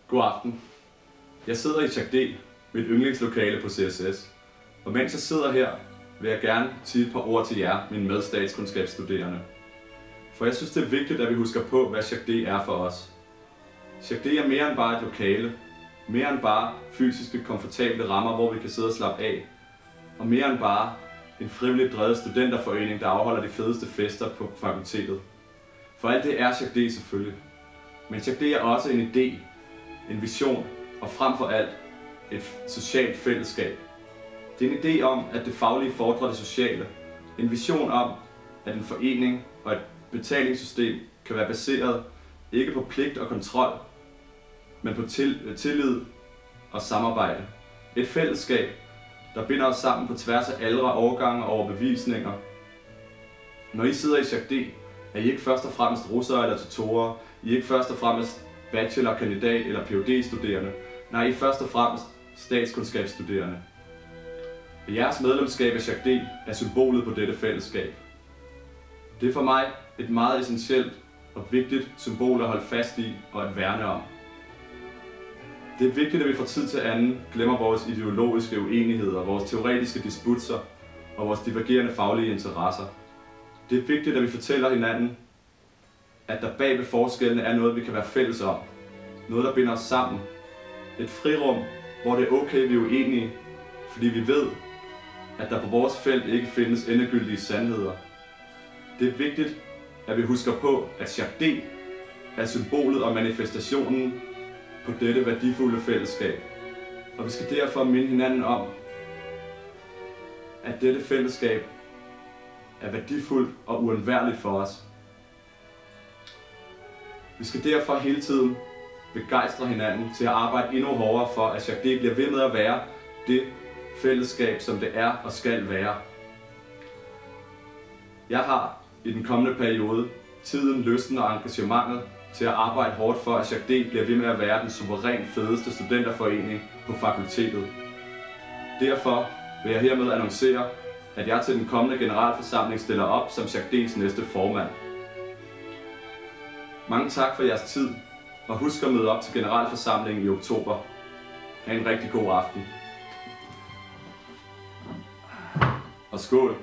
God aften. Jeg sidder i Jacques D, mit yndlingslokale på CSS. Og mens jeg sidder her, vil jeg gerne sige et par ord til jer, mine medstatskundskabsstuderende. For jeg synes, det er vigtigt, at vi husker på, hvad Jacques D er for os. Jacques D er mere end bare et lokale, mere end bare fysiske, komfortable rammer, hvor vi kan sidde og slappe af, og mere end bare en frivilligt drevet studenterforening, der afholder de fedeste fester på fakultetet. For alt det er Jacques D selvfølgelig. Men Jacques D er også en idé, en vision og frem for alt et socialt fællesskab. Det er en idé om, at det faglige fordrer det sociale. En vision om, at en forening og et betalingssystem kan være baseret ikke på pligt og kontrol, men på tillid og samarbejde. Et fællesskab, der binder os sammen på tværs af aldre, årgange og overbevisninger. Når I sidder i Jacques D, er I ikke først og fremmest russere eller tutorer. I er ikke først og fremmest bachelor, kandidat eller Ph.D.-studerende. Nej, I er først og fremmest statskundskabsstuderende. Og jeres medlemskab af Jacques D er symbolet på dette fællesskab. Det er for mig et meget essentielt og vigtigt symbol at holde fast i og at værne om. Det er vigtigt, at vi fra tid til anden glemmer vores ideologiske uenigheder, vores teoretiske disputser og vores divergerende faglige interesser. Det er vigtigt, at vi fortæller hinanden, at der bag ved forskellene er noget, vi kan være fælles om. Noget, der binder os sammen. Et frirum, hvor det er okay, vi er uenige, fordi vi ved, at der på vores felt ikke findes endegyldige sandheder. Det er vigtigt, at vi husker på, at Jacques D er symbolet og manifestationen på dette værdifulde fællesskab. Og vi skal derfor minde hinanden om, at dette fællesskab er værdifuldt og uundværligt for os. Vi skal derfor hele tiden begejstre hinanden til at arbejde endnu hårdere for, at Jacques D bliver ved med at være det fællesskab, som det er og skal være. Jeg har i den kommende periode tiden, lysten og engagementet til at arbejde hårdt for, at Jacques D bliver ved med at være den suverænt fedeste studenterforening på fakultetet. Derfor vil jeg hermed annoncere, at jeg til den kommende generalforsamling stiller op som Jacques D's næste formand. Mange tak for jeres tid, og husk at møde op til generalforsamlingen i oktober. Ha' en rigtig god aften. Og skål!